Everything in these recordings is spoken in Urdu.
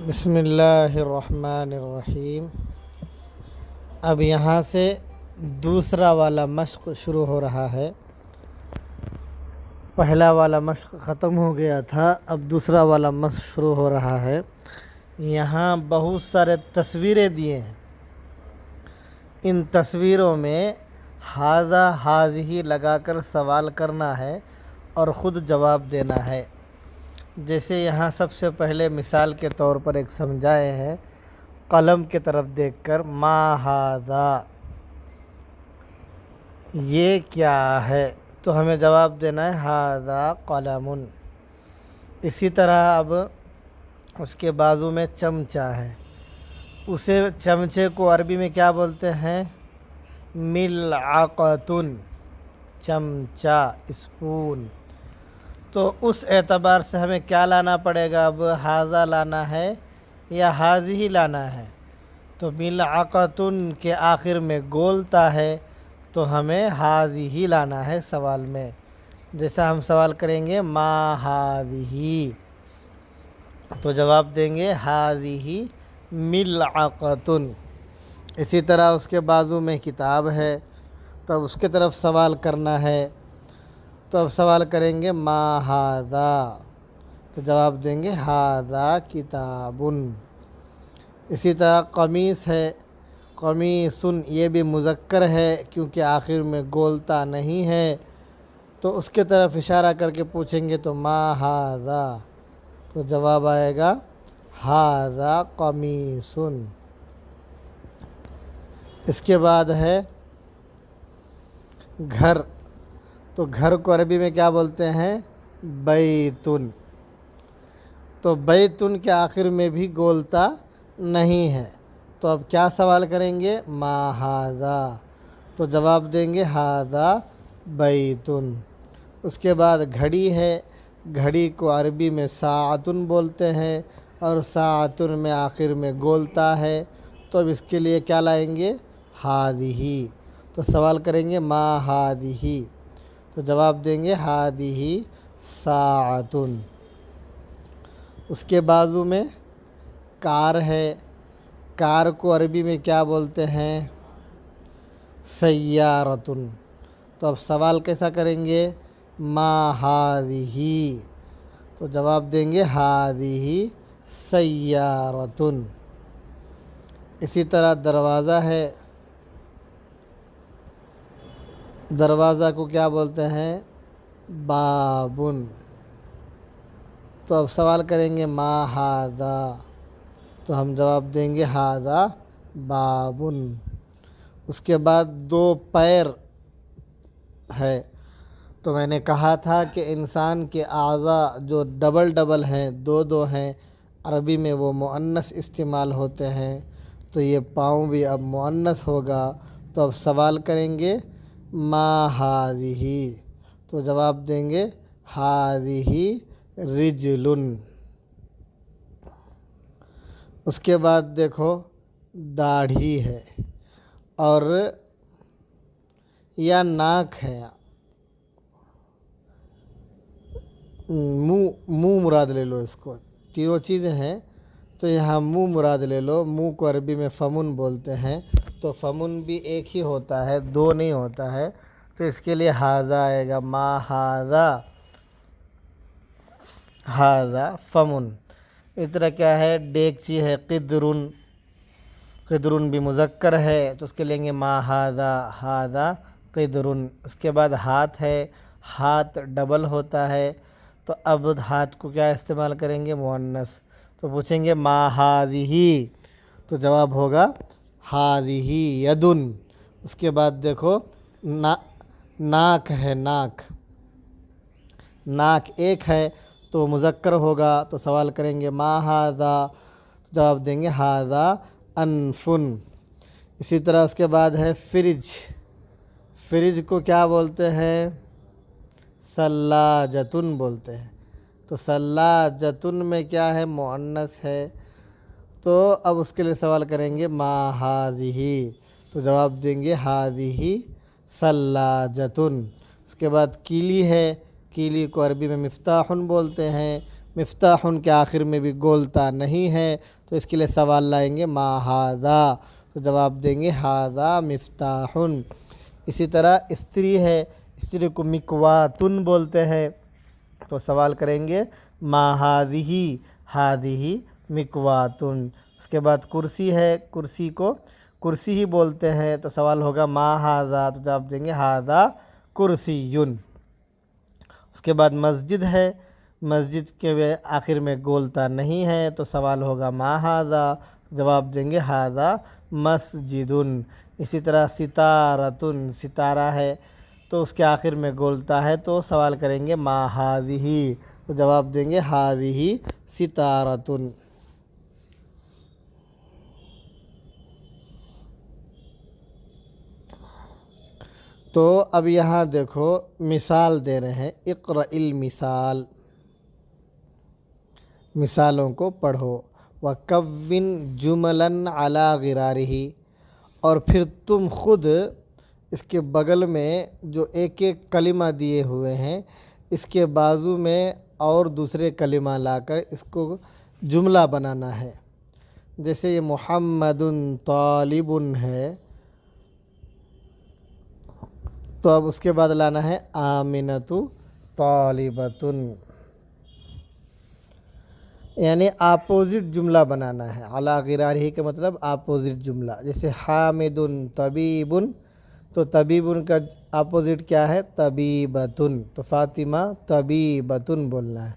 بسم اللہ الرحمن الرحیم۔ اب یہاں سے دوسرا والا مشق شروع ہو رہا ہے۔ پہلا والا مشق ختم ہو گیا تھا، اب دوسرا والا مشق شروع ہو رہا ہے۔ یہاں بہت سارے تصویریں دیے ہیں، ان تصویروں میں ھذا ھذہ لگا کر سوال کرنا ہے اور خود جواب دینا ہے۔ جیسے یہاں سب سے پہلے مثال کے طور پر ایک سمجھائے ہیں، قلم کی طرف دیکھ کر ما ھذا، یہ کیا ہے؟ تو ہمیں جواب دینا ہے ھذا قلم۔ اسی طرح اب اس کے بازو میں چمچہ ہے، اسے چمچے کو عربی میں کیا بولتے ہیں؟ ملعقۃ، چمچہ، اسپون۔ تو اس اعتبار سے ہمیں کیا لانا پڑے گا؟ اب ھذا لانا ہے یا ھذہ لانا ہے؟ تو ملعقۃ کے آخر میں گولتا ہے تو ہمیں ھذہ لانا ہے سوال میں۔ جیسا ہم سوال کریں گے ما ھذہ، تو جواب دیں گے ھذہ ملعقۃ۔ اسی طرح اس کے بازو میں کتاب ہے، تب اس کی طرف سوال کرنا ہے، تو اب سوال کریں گے ما ھذا، تو جواب دیں گے ھذا کتاب۔ اسی طرح قمیص ہے، قمیص، یہ بھی مذکر ہے کیونکہ آخر میں گولتا نہیں ہے، تو اس کے طرف اشارہ کر کے پوچھیں گے تو ما ھذا، تو جواب آئے گا ھذا قمیص۔ اس کے بعد ہے گھر، تو گھر کو عربی میں کیا بولتے ہیں؟ بیت۔ تو بیت کے آخر میں بھی گولتا نہیں ہے، تو اب کیا سوال کریں گے؟ ما ھذا، تو جواب دیں گے ھذا بیت۔ اس کے بعد گھڑی ہے، گھڑی کو عربی میں ساعۃ بولتے ہیں، اور ساعۃ میں آخر میں گولتا ہے، تو اب اس کے لیے کیا لائیں گے؟ ھذہ، تو سوال کریں گے ما ھذہ، تو جواب دیں گے ھذہ ساعۃ۔ اس کے بازو میں کار ہے، کار کو عربی میں کیا بولتے ہیں؟ سیارۃ۔ تو اب سوال کیسا کریں گے؟ ما ھذہ، تو جواب دیں گے ھذہ سیارۃ۔ اسی طرح دروازہ ہے، دروازہ کو کیا بولتے ہیں؟ باب۔ تو اب سوال کریں گے ما ھذا، تو ہم جواب دیں گے ھذا باب۔ اس کے بعد دو پیر ہے، تو میں نے کہا تھا کہ انسان کے اعضاء جو ڈبل ہیں، دو ہیں، عربی میں وہ مؤنث استعمال ہوتے ہیں، تو یہ پاؤں بھی اب مؤنث ہوگا، تو اب سوال کریں گے ما ھذہ، تو جواب دیں گے ھذہ رجل۔ اس کے بعد دیکھو داڑھی ہے اور یا ناک ہے، منہ مراد لے لو، اس کو تینوں چیزیں ہیں، تو یہاں منہ مراد لے لو۔ منہ کو عربی میں فمن بولتے ہیں، تو فمن بھی ایک ہی ہوتا ہے، دو نہیں ہوتا ہے، تو اس کے لیے ھذا آئے گا، ما ھذا ھذا فمن۔ اس طرح کیا ہے؟ ڈیگچی ہے، قدر، قدر بھی مذکر ہے، تو اس کے لیں گے ما ھذا ھذا قدر۔ اس کے بعد ہاتھ ہے، ہاتھ ڈبل ہوتا ہے، تو اب ہاتھ کو کیا استعمال کریں گے؟ مؤنث، تو پوچھیں گے ما ھذہ، تو جواب ہوگا ھذہ ید۔ اس کے بعد دیکھو ناک ہے، ناک، ناک ایک ہے تو مذکر ہوگا، تو سوال کریں گے ما ھذا، تو جواب دیں گے ھذا انف۔ اسی طرح اس کے بعد ہے فریج، فریج کو کیا بولتے ہیں؟ ثلاجۃ بولتے ہیں، تو ثلاجۃ میں کیا ہے؟ مؤنث ہے، تو اب اس کے لیے سوال کریں گے ما ھذہ، تو جواب دیں گے ھذہ ثلاجۃ۔ اس کے بعد کیلی ہے، کیلی کو عربی میں مفتاح بولتے ہیں، مفتاحن کے آخر میں بھی گولتا نہیں ہے، تو اس کے لیے سوال لائیں گے ما ھذا، تو جواب دیں گے ھذا مفتاحن۔ اسی طرح استری ہے، استری کو مکواتن بولتے ہیں، تو سوال کریں گے ما ھذہ، ھذہ مکواتن۔ اس کے بعد کرسی ہے، کرسی کو کرسی ہی بولتے ہیں، تو سوال ہوگا ما ھذا، تو جواب دیں گے ھذا کرسیٌ۔ اس کے بعد مسجد ہے، مسجد کے آخر میں گولتا نہیں ہے، تو سوال ہوگا ما ھذا، جواب دیں گے ھذا مسجد۔ اسی طرح ستارۃ، ستارہ ہے، تو اس کے آخر میں گولتا ہے، تو سوال کریں گے ما ھذہ، تو جواب دیں گے ھذہ ستارۃ۔ تو اب یہاں دیکھو مثال دے رہے ہیں، اقرأ المثال، مثالوں کو پڑھو، وَكَوِّن جُمَلًا عَلَى غِرَارِهِ، اور پھر تم خود اس کے بغل میں جو ایک ایک کلمہ دیے ہوئے ہیں، اس کے بازو میں اور دوسرے کلمہ لا کر اس کو جملہ بنانا ہے۔ جیسے یہ محمد طالب ہے، تو اب اس کے بعد لانا ہے آمنۃ طالبۃ، یعنی اپوزٹ جملہ بنانا ہے۔ علی غرارہ کا مطلب اپوزٹ جملہ، جیسے حامد طبیب، تو طبیب کا اپوزٹ کیا ہے؟ طبیبۃ، تو فاطمہ طبیبۃ بولنا ہے۔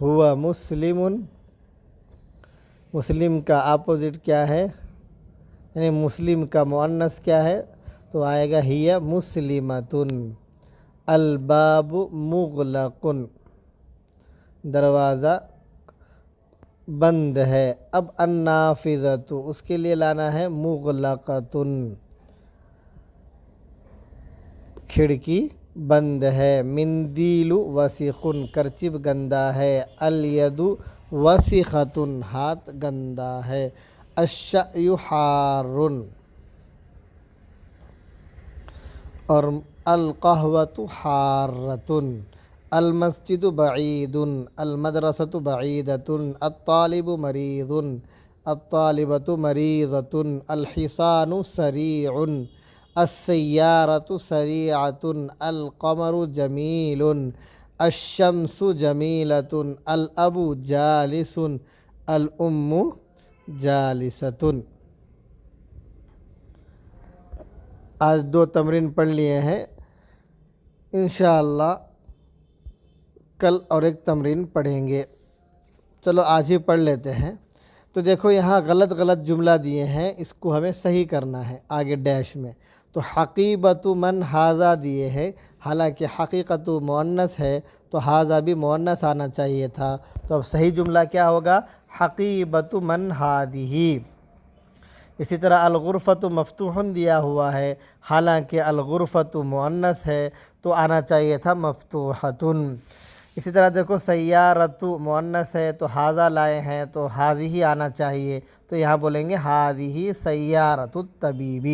ہوا مسلم، مسلم کا اپوزٹ کیا ہے؟ یعنی مسلم کا مؤنث کیا ہے؟ تو آئے گا ہی مسلمۃ۔ الباب مغلق، دروازہ بند ہے۔ اب النافذۃ، اس کے لیے لانا ہے مغلقۃ، کھڑکی بند ہے۔ مندیل وسخ، کرچیپ گندا ہے۔ الید وسخۃ، ہاتھ گندا ہے۔ الشأی حار، اور القہوۃ حارۃ۔ المسجد بعید، المدرسۃ بعیدۃ۔ الطالب مریض، الطالبۃ مریضۃ۔ الحصان سریع، السیارۃ سریعۃ۔ القمر جمیل، الشمس جمیلۃ۔ الاب جالس، الام جالسۃ۔ آج 2 تمرین پڑھ لیے ہیں، انشاءاللہ کل اور ایک تمرین پڑھیں گے۔ چلو آج ہی پڑھ لیتے ہیں۔ تو دیکھو یہاں غلط غلط جملہ دیے ہیں، اس کو ہمیں صحیح کرنا ہے آگے ڈیش میں۔ تو حقیبۃ من ھذا دیے ہیں، حالانکہ حقیقت مؤنث ہے، تو ھذا بھی مؤنث آنا چاہیے تھا، تو اب صحیح جملہ کیا ہوگا؟ حقیبۃ من ھذہ۔ اسی طرح الغرفۃ مفتوح دیا ہوا ہے، حالانکہ الغرفۃ مؤنث ہے، تو آنا چاہیے تھا مفتوحۃ۔ اسی طرح دیکھو سیارۃ مؤنث ہے، تو ھذا لائے ہیں، تو ھذہ آنا چاہیے، تو یہاں بولیں گے ھذہ سیارۃ الطبیب۔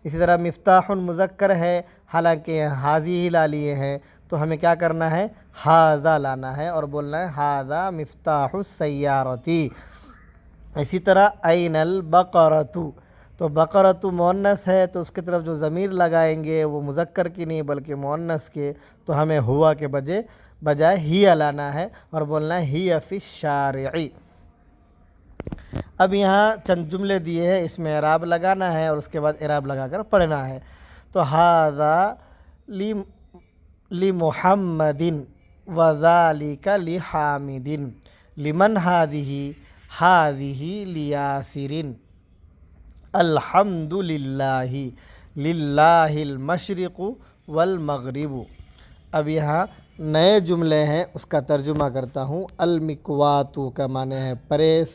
اسی طرح مفتاح مذکر ہے، حالانکہ ھذہ لا لیے ہیں، تو ہمیں کیا کرنا ہے؟ ھذا لانا ہے اور بولنا ہے ھذا مفتاح السیارۃ۔ اسی طرح این البقرۃ، تو بقرۃ مؤنث ہے، تو اس کی طرف جو ضمیر لگائیں گے وہ مذکر کی نہیں بلکہ مؤنث کے، تو ہمیں ہوا کے بجائے ہی لانا ہے اور بولنا ہے ہی فی الشارع۔ اب یہاں چند جملے دیے ہیں، اس میں اعراب لگانا ہے اور اس کے بعد اعراب لگا کر پڑھنا ہے۔ تو ھذا لمحمد وذالک لحامد۔ لمن ھذہ؟ ھذہ لیاسر۔ الحمد للہ، للہ المشرق والمغرب۔ اب یہاں نئے جملے ہیں، اس کا ترجمہ کرتا ہوں۔ المکوات کا معنی ہے پریس،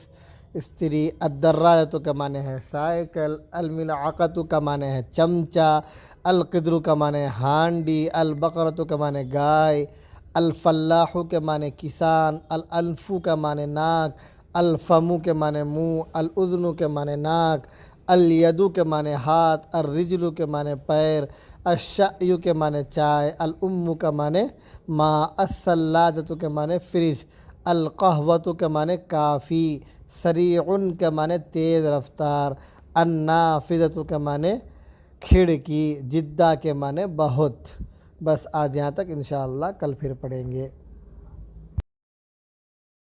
استری۔ الدراجۃ کا معنی ہے سائیکل۔ الملعقۃ کا معنی ہے چمچہ۔ القدر کا معنی ہے ہانڈی۔ البقرۃ کا معنی گائے۔ الفلاح کے معنی کسان۔ الانف کا معنی ناک۔ الفم کے معنی منہ۔ الاذن کے معنی ناک۔ الید کے معنی ہاتھ۔ الرجل کے معنی پیر۔ الشأی کے معنی چائے۔ الام کا معنی ماں۔ الثلاجۃ کے معنی فریج۔ القہوۃ کے معنی کافی، سریع کے معنی تیز رفتار، النافذۃ کے معنی کھڑکی، جدہ کے معنی بہت۔ بس آج یہاں تک، انشاءاللہ کل پھر پڑھیں گے۔